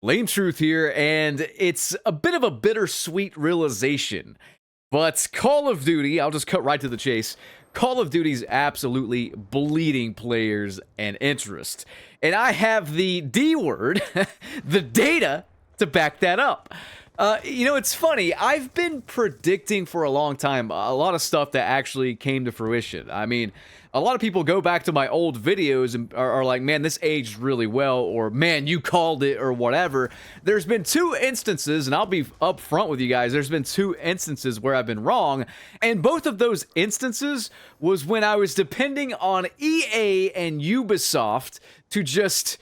Lame Truth here, and it's a bit of a bittersweet realization. But Call of Duty, I'll just cut right to the chase. Call of Duty's absolutely bleeding players and interest. And I have the D word, the data, to back that up. It's funny. I've been predicting for a long time a lot of stuff that actually came to fruition. I mean, a lot of people go back to my old videos and are like, man, this aged really well, or man, you called it, or whatever. There's been two instances, and I'll be upfront with you guys, there's been two instances where I've been wrong, and both of those instances was when I was depending on EA and Ubisoft to just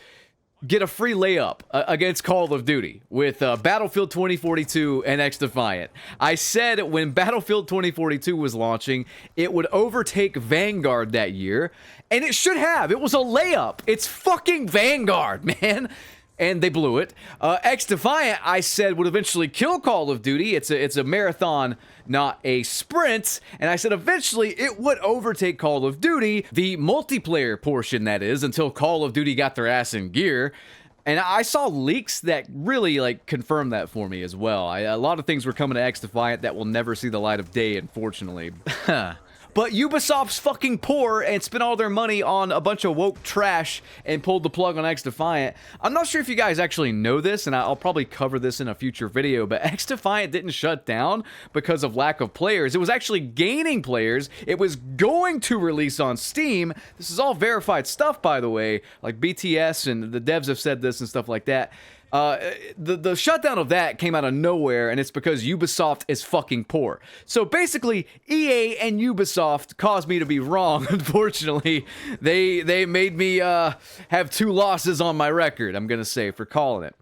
get a free layup against Call of Duty with Battlefield 2042 and XDefiant. I said when Battlefield 2042 was launching, it would overtake Vanguard that year, and it should have. It was a layup. It's fucking Vanguard, man. And they blew it. XDefiant, I said, would eventually kill Call of Duty. It's a marathon, not a sprint. And I said eventually it would overtake Call of Duty, the multiplayer portion that is, until Call of Duty got their ass in gear. And I saw leaks that really confirmed that for me as well. A lot of things were coming to XDefiant that will never see the light of day, unfortunately. But Ubisoft's fucking poor and spent all their money on a bunch of woke trash and pulled the plug on XDefiant. I'm not sure if you guys actually know this, and I'll probably cover this in a future video, but XDefiant didn't shut down because of lack of players. It was actually gaining players. It was going to release on Steam. This is all verified stuff, by the way. Like BTS and the devs have said this and stuff like that. The shutdown of that came out of nowhere, and it's because Ubisoft is fucking poor. So basically, EA and Ubisoft caused me to be wrong, unfortunately. They made me have two losses on my record, I'm gonna say, for calling it.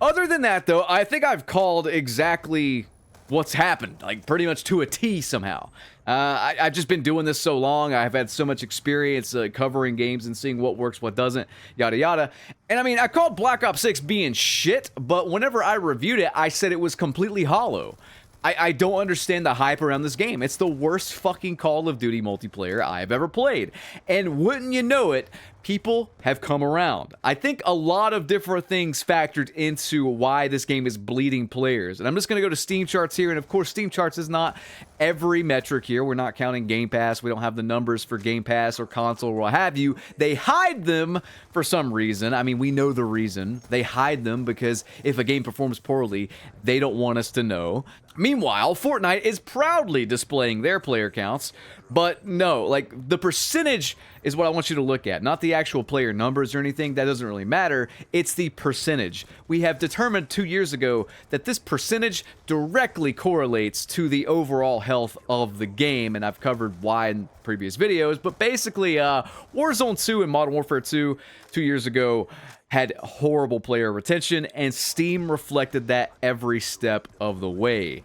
Other than that, though, I think I've called exactly what's happened, like pretty much to a T somehow. I've just been doing this so long. I've had so much experience covering games and seeing what works, what doesn't, yada yada. And I mean, I called Black Ops 6 being shit, but whenever I reviewed it, I said it was completely hollow. I don't understand the hype around this game. It's the worst fucking Call of Duty multiplayer I've ever played. And wouldn't you know it, people have come around. I think a lot of different things factored into why this game is bleeding players. And I'm just going to go to Steam charts here. And of course, Steam charts is not every metric here. We're not counting Game Pass. We don't have the numbers for Game Pass or console or what have you. They hide them for some reason. I mean, we know the reason. They hide them because if a game performs poorly, they don't want us to know. Meanwhile, Fortnite is proudly displaying their player counts, but no, like, the percentage is what I want you to look at, not the actual player numbers or anything. That doesn't really matter. It's the percentage. We have determined 2 years ago that this percentage directly correlates to the overall health of the game, and I've covered why in previous videos, but basically, Warzone 2 and Modern Warfare 2 years ago had horrible player retention, and Steam reflected that every step of the way.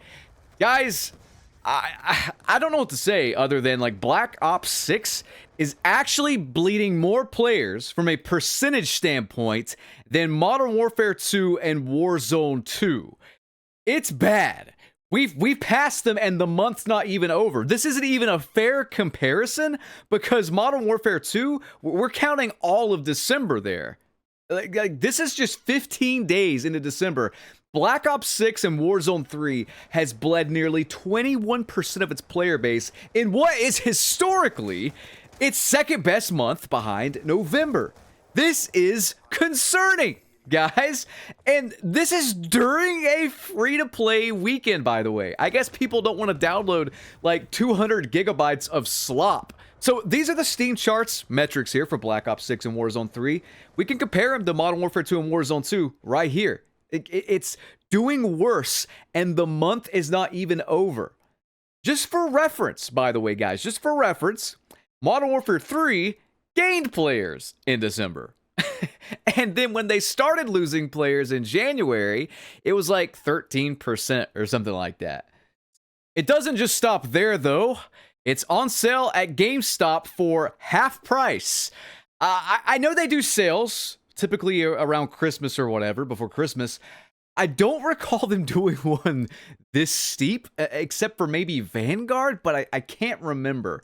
Guys, I don't know what to say other than, like, Black Ops 6 is actually bleeding more players from a percentage standpoint than Modern Warfare 2 and Warzone 2. It's bad. We've passed them and the month's not even over. This isn't even a fair comparison because Modern Warfare 2, we're counting all of December there. Like, this is just 15 days into December. Black Ops 6 and Warzone 3 has bled nearly 21% of its player base in what is historically its second best month behind November. This is concerning, guys. And this is during a free-to-play weekend, by the way. I guess people don't want to download like 200 gigabytes of slop. So these are the Steam charts metrics here for Black Ops 6 and Warzone 3. We can compare them to Modern Warfare 2 and Warzone 2 right here. It's doing worse, and the month is not even over. Just for reference, by the way, guys, just for reference, Modern Warfare 3 gained players in December. And then when they started losing players in January, it was like 13% or something like that. It doesn't just stop there, though. It's on sale at GameStop for half price. I know they do sales, typically around Christmas or whatever, before Christmas. I don't recall them doing one this steep, except for maybe Vanguard, but I can't remember.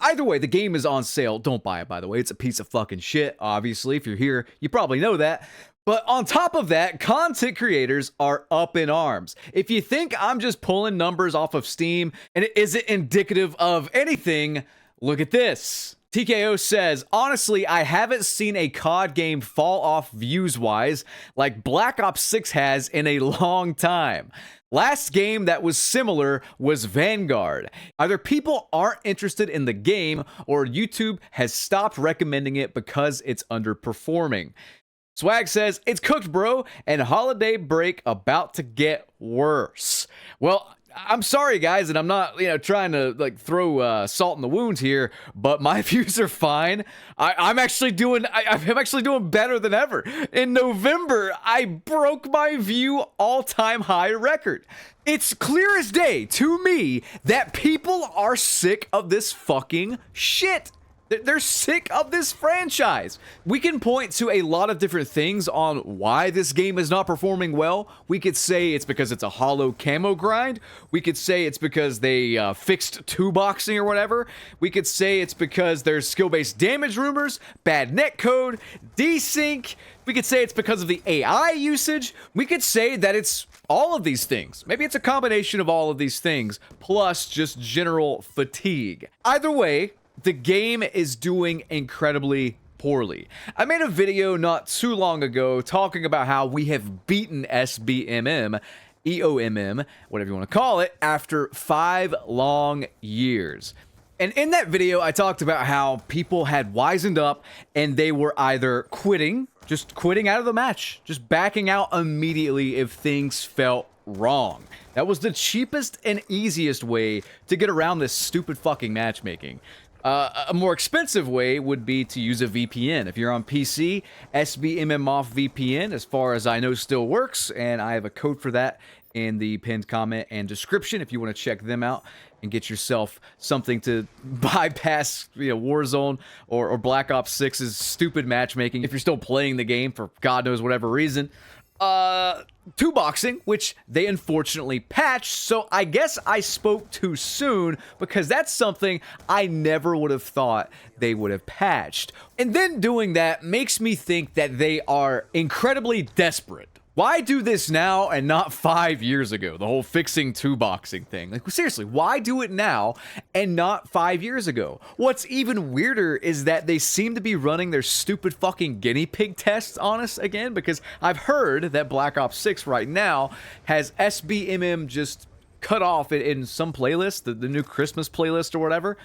Either way, the game is on sale. Don't buy it, by the way. It's a piece of fucking shit, obviously. If you're here, you probably know that. But on top of that, content creators are up in arms. If you think I'm just pulling numbers off of Steam and it isn't indicative of anything, look at this. TKO says, honestly, I haven't seen a COD game fall off views-wise like Black Ops 6 has in a long time. Last game that was similar was Vanguard. Either people aren't interested in the game or YouTube has stopped recommending it because it's underperforming. Swag says, it's cooked, bro, and holiday break about to get worse. Well, I'm sorry, guys, and I'm not, trying to throw salt in the wound here, but my views are fine. I'm actually doing better than ever. In November, I broke my view all-time high record. It's clear as day to me that people are sick of this fucking shit. They're sick of this franchise. We can point to a lot of different things on why this game is not performing well. We could say it's because it's a hollow camo grind. We could say it's because they fixed two-boxing or whatever. We could say it's because there's skill-based damage rumors, bad netcode, desync. We could say it's because of the AI usage. We could say that it's all of these things. Maybe it's a combination of all of these things, plus just general fatigue. Either way, the game is doing incredibly poorly. I made a video not too long ago talking about how we have beaten SBMM, EOMM, whatever you want to call it, after 5 long years. And in that video, I talked about how people had wisened up and they were either just quitting out of the match, just backing out immediately if things felt wrong. That was the cheapest and easiest way to get around this stupid fucking matchmaking. A more expensive way would be to use a VPN. If you're on PC, SBMM off VPN, as far as I know, still works, and I have a code for that in the pinned comment and description if you want to check them out and get yourself something to bypass, Warzone or Black Ops 6's stupid matchmaking if you're still playing the game for God knows whatever reason. Two-boxing, which they unfortunately patched, so I guess I spoke too soon because that's something I never would have thought they would have patched. And then doing that makes me think that they are incredibly desperate. Why do this now and not 5 years ago? The whole fixing two-boxing thing. Like, seriously, why do it now and not 5 years ago? What's even weirder is that they seem to be running their stupid fucking guinea pig tests on us again, because I've heard that Black Ops 6 right now has SBMM just cut off in some playlist, the new Christmas playlist or whatever.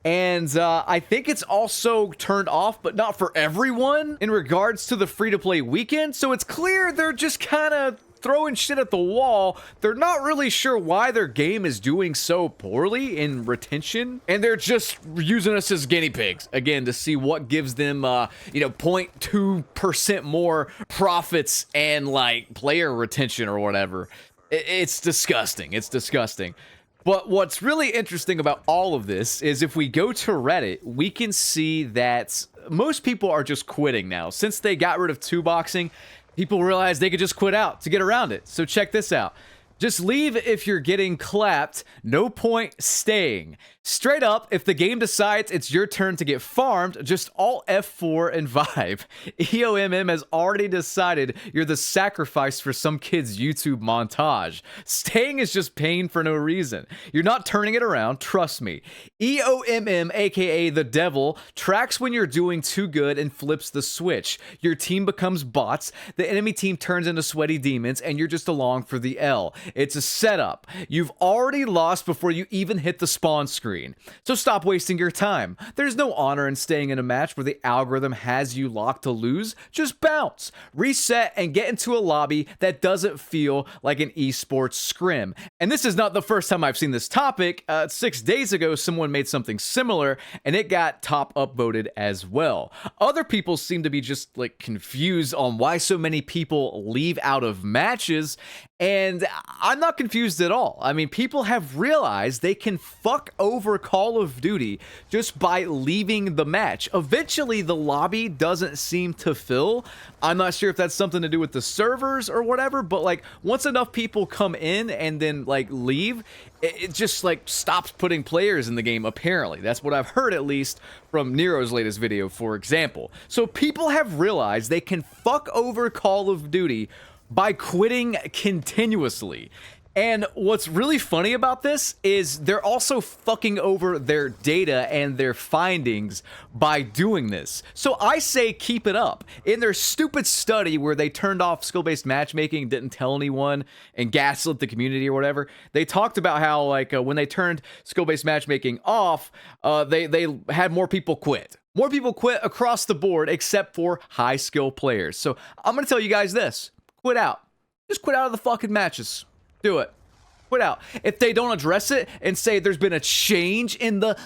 And I think it's also turned off, but not for everyone, in regards to the free-to-play weekend. So it's clear they're just kind of throwing shit at the wall. They're not really sure why their game is doing so poorly in retention. And they're just using us as guinea pigs, again, to see what gives them, 0.2% more profits and, player retention or whatever. It's disgusting. It's disgusting. But what's really interesting about all of this is if we go to Reddit, we can see that most people are just quitting now. Since they got rid of two-boxing, people realized they could just quit out to get around it. So check this out. Just leave if you're getting clapped. No point staying. Straight up, if the game decides it's your turn to get farmed, just alt F4 and vibe. EOMM has already decided you're the sacrifice for some kid's YouTube montage. Staying is just pain for no reason. You're not turning it around, trust me. EOMM, aka the devil, tracks when you're doing too good and flips the switch. Your team becomes bots, the enemy team turns into sweaty demons, and you're just along for the L. It's a setup. You've already lost before you even hit the spawn screen. So stop wasting your time. There's no honor in staying in a match where the algorithm has you locked to lose. Just bounce, reset, and get into a lobby that doesn't feel like an esports scrim. And this is not the first time I've seen this topic. 6 days ago, someone made something similar, and it got top upvoted as well. Other people seem to be just confused on why so many people leave out of matches. And I'm not confused at all. I mean, people have realized they can fuck over Call of Duty just by leaving the match. Eventually, the lobby doesn't seem to fill. I'm not sure if that's something to do with the servers or whatever, but like once enough people come in and then like leave, it just like stops putting players in the game, apparently. That's what I've heard, at least from Nero's latest video, for example. So people have realized they can fuck over Call of Duty by quitting continuously. And what's really funny about this is they're also fucking over their data and their findings by doing this. So I say keep it up. In their stupid study where they turned off skill-based matchmaking, didn't tell anyone, and gaslit the community or whatever, they talked about how like when they turned skill-based matchmaking off, they had more people quit. More people quit across the board except for high skill players. So I'm gonna tell you guys this. Quit out. Just quit out of the fucking matches. Do it. Quit out. If they don't address it and say there's been a change in the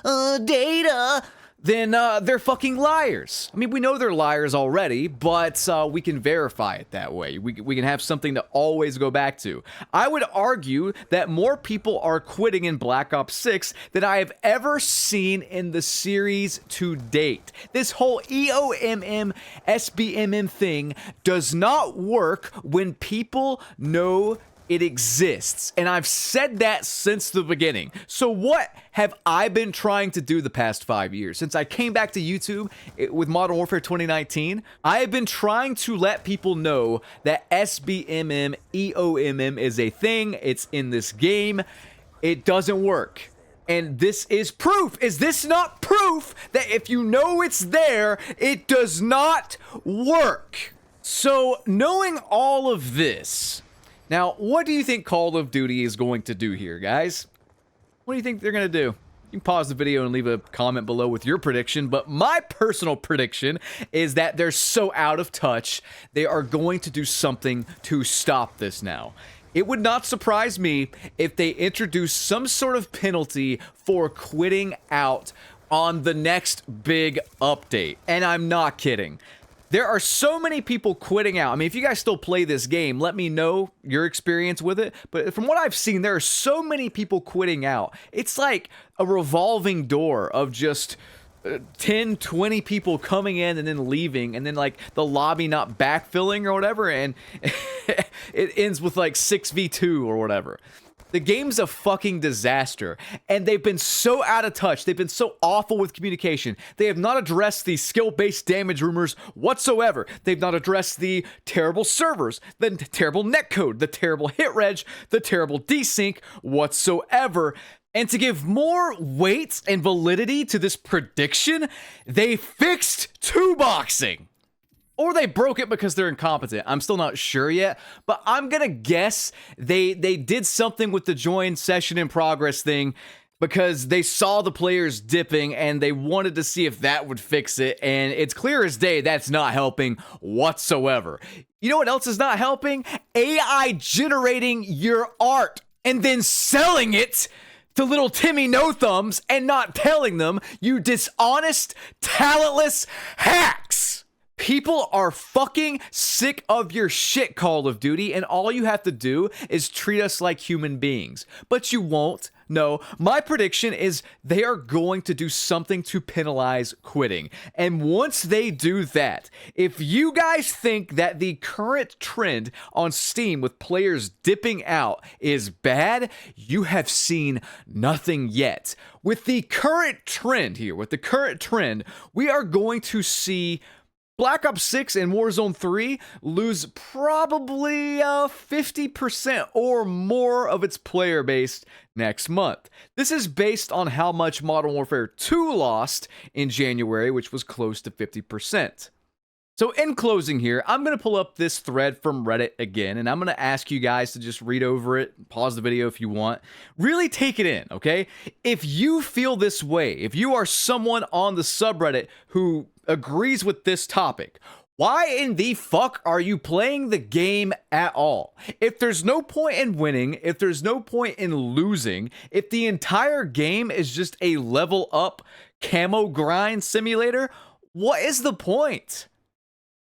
data, then they're fucking liars. I mean, we know they're liars already, but we can verify it that way. We can have something to always go back to. I would argue that more people are quitting in Black Ops 6 than I have ever seen in the series to date. This whole EOMM, SBMM thing does not work when people know it exists, and I've said that since the beginning. So what have I been trying to do the past 5 years? Since I came back to YouTube with Modern Warfare 2019, I have been trying to let people know that SBMM, EOMM is a thing. It's in this game. It doesn't work. And this is proof. Is this not proof that if you know it's there, it does not work? So knowing all of this, now, what do you think Call of Duty is going to do here, guys? What do you think they're going to do? You can pause the video and leave a comment below with your prediction, but my personal prediction is that they're so out of touch, they are going to do something to stop this now. It would not surprise me if they introduce some sort of penalty for quitting out on the next big update. And I'm not kidding. There are so many people quitting out. I mean, if you guys still play this game, let me know your experience with it. But from what I've seen, there are so many people quitting out. It's like a revolving door of just 10, 20 people coming in and then leaving, and then like the lobby not backfilling or whatever, and it ends with like 6v2 or whatever. The game's a fucking disaster, and they've been so out of touch. They've been so awful with communication. They have not addressed the skill-based damage rumors whatsoever. They've not addressed the terrible servers, the terrible netcode, the terrible hit reg, the terrible desync whatsoever. And to give more weight and validity to this prediction, they fixed two-boxing. Or they broke it because they're incompetent. I'm still not sure yet, but I'm gonna guess they did something with the join session in progress thing because they saw the players dipping and they wanted to see if that would fix it, and it's clear as day that's not helping whatsoever. You know what else is not helping? AI generating your art and then selling it to little Timmy No Thumbs and not telling them, you dishonest, talentless hacks. People are fucking sick of your shit, Call of Duty, and all you have to do is treat us like human beings. But you won't. No, my prediction is they are going to do something to penalize quitting. And once they do that, if you guys think that the current trend on Steam with players dipping out is bad, you have seen nothing yet. With the current trend here, we are going to see Black Ops 6 and Warzone 3 lose probably 50% or more of its player base next month. This is based on how much Modern Warfare 2 lost in January, which was close to 50%. So in closing here, I'm going to pull up this thread from Reddit again, and I'm going to ask you guys to just read over it, pause the video if you want, really take it in, okay? If you feel this way, if you are someone on the subreddit who agrees with this topic, why in the fuck are you playing the game at all? If there's no point in winning, if there's no point in losing, if the entire game is just a level up camo grind simulator, what is the point?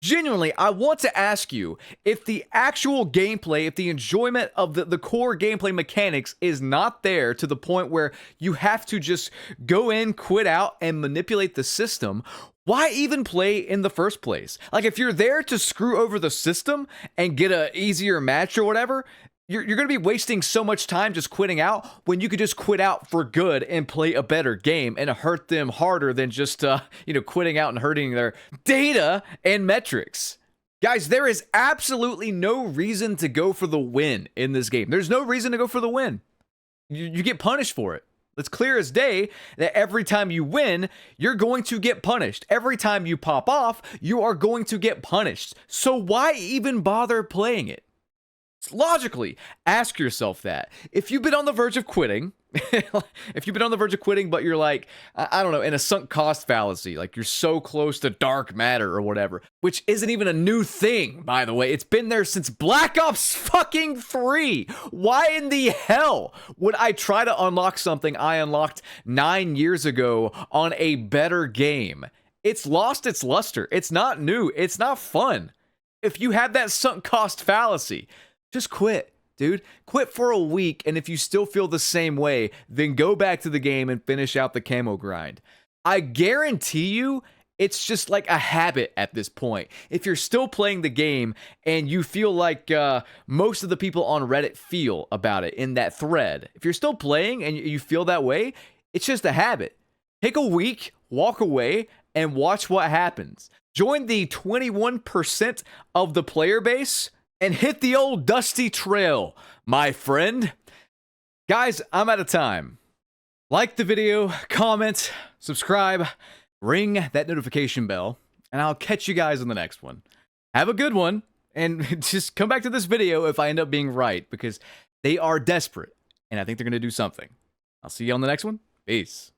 Genuinely, I want to ask you if the actual gameplay, if the enjoyment of the core gameplay mechanics is not there to the point where you have to just go in, quit out, and manipulate the system, why even play in the first place? Like, if you're there to screw over the system and get a easier match or whatever, you're going to be wasting so much time just quitting out when you could just quit out for good and play a better game and hurt them harder than just, quitting out and hurting their data and metrics. Guys, there is absolutely no reason to go for the win in this game. There's no reason to go for the win. You get punished for it. It's clear as day that every time you win, you're going to get punished. Every time you pop off, you are going to get punished. So why even bother playing it? Logically, ask yourself that. If you've been on the verge of quitting, but you're like, I don't know, in a sunk cost fallacy, like you're so close to dark matter or whatever, which isn't even a new thing, by the way. It's been there since Black Ops fucking 3. Why in the hell would I try to unlock something I unlocked 9 years ago on a better game? It's lost its luster. It's not new. It's not fun. If you have that sunk cost fallacy, just quit, dude. Quit for a week, and if you still feel the same way, then go back to the game and finish out the camo grind. I guarantee you, it's just like a habit at this point. If you're still playing the game and you feel like most of the people on Reddit feel about it in that thread, if you're still playing and you feel that way, it's just a habit. Take a week, walk away, and watch what happens. Join the 21% of the player base and hit the old dusty trail, my friend. Guys, I'm out of time. Like the video, comment, subscribe, ring that notification bell, and I'll catch you guys in the next one. Have a good one, and just come back to this video if I end up being right, because they are desperate, and I think they're going to do something. I'll see you on the next one. Peace.